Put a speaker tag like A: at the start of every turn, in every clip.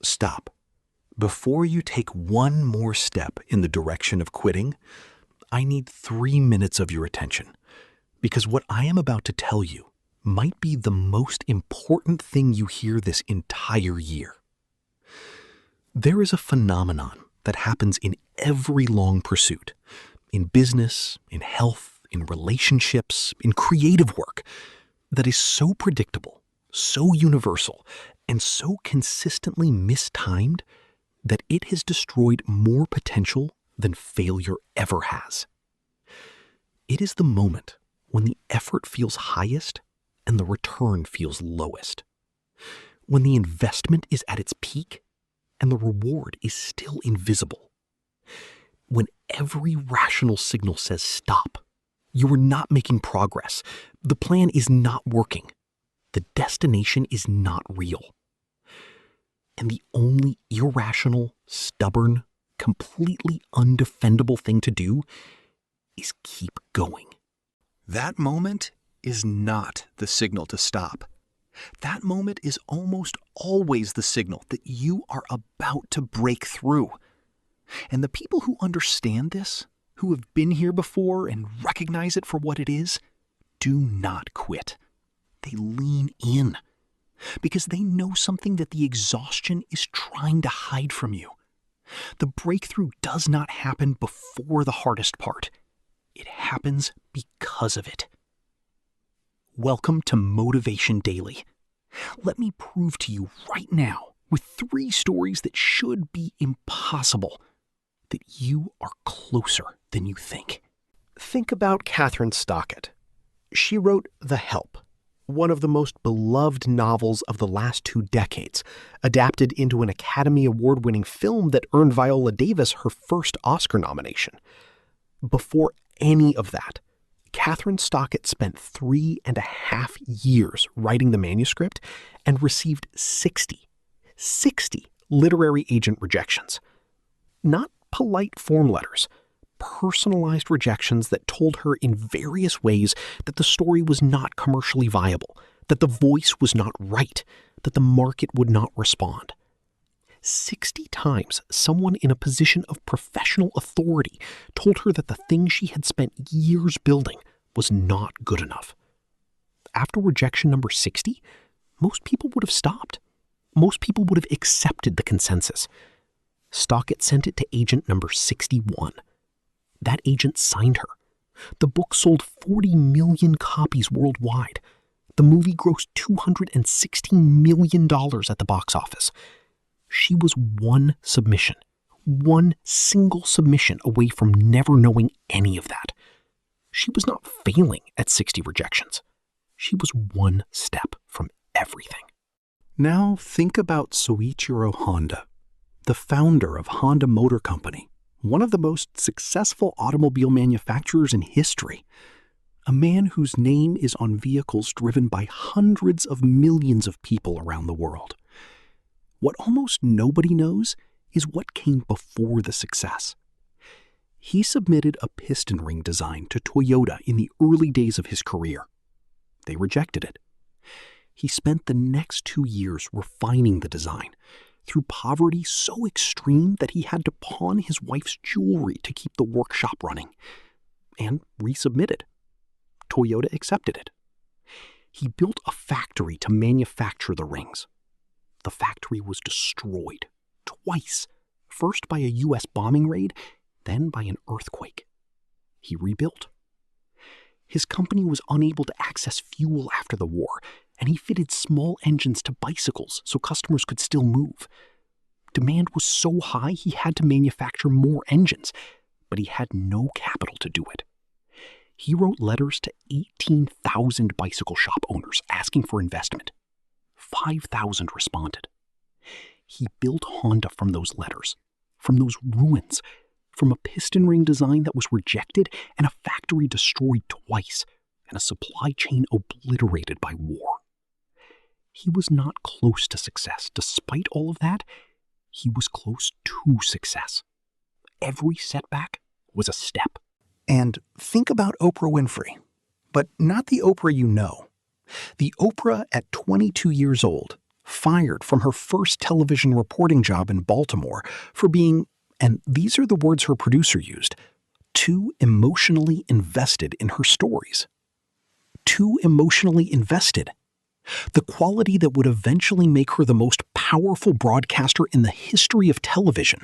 A: Stop. Before you take one more step in the direction of quitting, I need 3 minutes of your attention, because what I am about to tell you might be the most important thing you hear this entire year. There is a phenomenon that happens in every long pursuit, in business, in health, in relationships, in creative work, that is so predictable, so universal, and so consistently mistimed that it has destroyed more potential than failure ever has. It is the moment when the effort feels highest and the return feels lowest. When the investment is at its peak and the reward is still invisible. When every rational signal says stop, you are not making progress, the plan is not working, the destination is not real. And the only irrational, stubborn, completely undefendable thing to do is keep going. That moment is not the signal to stop. That moment is almost always the signal that you are about to break through. And the people who understand this, who have been here before and recognize it for what it is, do not quit. They lean in. Because they know something that the exhaustion is trying to hide from you. The breakthrough does not happen before the hardest part. It happens because of it. Welcome to Motivation Daily. Let me prove to you right now, with 3 stories that should be impossible, that you are closer than you think.
B: Think about Kathryn Stockett. She wrote The Help, one of the most beloved novels of the last 2 decades, adapted into an Academy Award-winning film that earned Viola Davis her first Oscar nomination. Before any of that, Kathryn Stockett spent 3.5 years writing the manuscript and received 60 literary agent rejections. Not polite form letters, personalized rejections that told her in various ways that the story was not commercially viable, that the voice was not right, that the market would not respond. 60 times someone in a position of professional authority told her that the thing she had spent years building was not good enough. After rejection number 60, most people would have stopped. Most people would have accepted the consensus. Stockett sent it to agent number 61. That agent signed her. The book sold 40 million copies worldwide. The movie grossed $216 million at the box office. She was one single submission away from never knowing any of that. She was not failing at 60 rejections. She was one step from everything.
A: Now think about Soichiro Honda, the founder of Honda Motor Company, one of the most successful automobile manufacturers in history. A man whose name is on vehicles driven by hundreds of millions of people around the world. What almost nobody knows is what came before the success. He submitted a piston ring design to Toyota in the early days of his career. They rejected it. He spent the next 2 years refining the design, through poverty so extreme that he had to pawn his wife's jewelry to keep the workshop running, and resubmitted. Toyota accepted it. He built a factory to manufacture the rings. The factory was destroyed twice, first by a U.S. bombing raid, then by an earthquake. He rebuilt. His company was unable to access fuel after the war, and he fitted small engines to bicycles so customers could still move. Demand was so high he had to manufacture more engines, but he had no capital to do it. He wrote letters to 18,000 bicycle shop owners asking for investment. 5,000 responded. He built Honda from those letters, from those ruins, from a piston ring design that was rejected and a factory destroyed twice, and a supply chain obliterated by war. He was not close to success. Despite all of that, he was close to success. Every setback was a step.
B: And think about Oprah Winfrey, but not the Oprah you know. The Oprah at 22 years old,
A: fired from her first television reporting job in Baltimore for being, and these are the words her producer used, too emotionally invested in her stories. Too emotionally invested. The quality that would eventually make her the most powerful broadcaster in the history of television.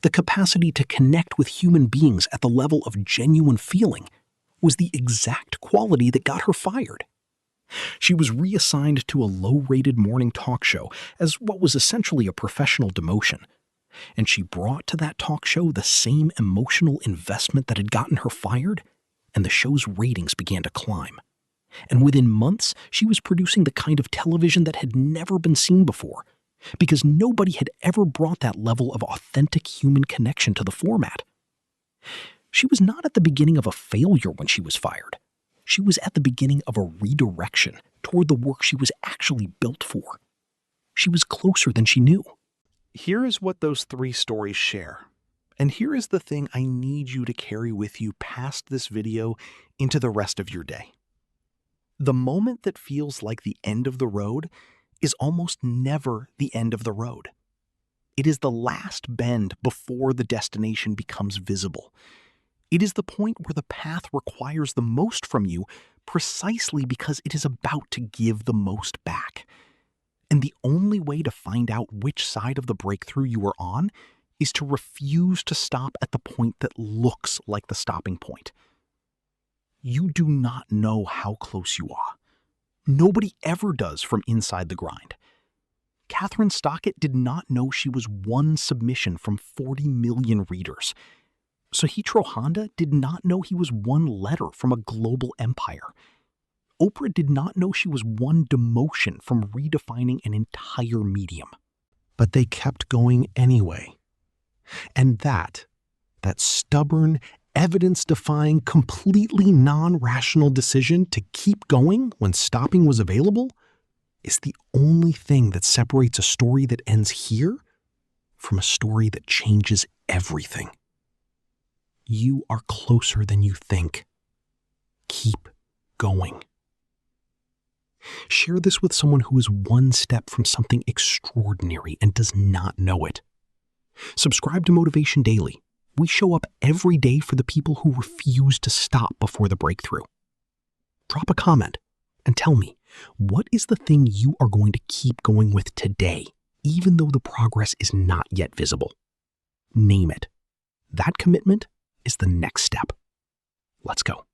A: The capacity to connect with human beings at the level of genuine feeling was the exact quality that got her fired. She was reassigned to a low-rated morning talk show as what was essentially a professional demotion. And she brought to that talk show the same emotional investment that had gotten her fired, and the show's ratings began to climb. And within months, she was producing the kind of television that had never been seen before, because nobody had ever brought that level of authentic human connection to the format. She was not at the beginning of a failure when she was fired. She was at the beginning of a redirection toward the work she was actually built for. She was closer than she knew. Here is what those 3 stories share. And here is the thing I need you to carry with you past this video into the rest of your day. The moment that feels like the end of the road is almost never the end of the road. It is the last bend before the destination becomes visible. It is the point where the path requires the most from you precisely because it is about to give the most back. And the only way to find out which side of the breakthrough you are on is to refuse to stop at the point that looks like the stopping point. You do not know how close you are. Nobody ever does from inside the grind. Kathryn Stockett did not know she was 1 submission from 40 million readers. Sohitro Honda did not know he was 1 letter from a global empire. Oprah did not know she was 1 demotion from redefining an entire medium. But they kept going anyway. And that stubborn, evidence-defying, completely non-rational decision to keep going when stopping was available is the only thing that separates a story that ends here from a story that changes everything. You are closer than you think. Keep going. Share this with someone who is 1 step from something extraordinary and does not know it. Subscribe to Motivation Daily. We show up every day for the people who refuse to stop before the breakthrough. Drop a comment and tell me, what is the thing you are going to keep going with today, even though the progress is not yet visible? Name it. That commitment is the next step. Let's go.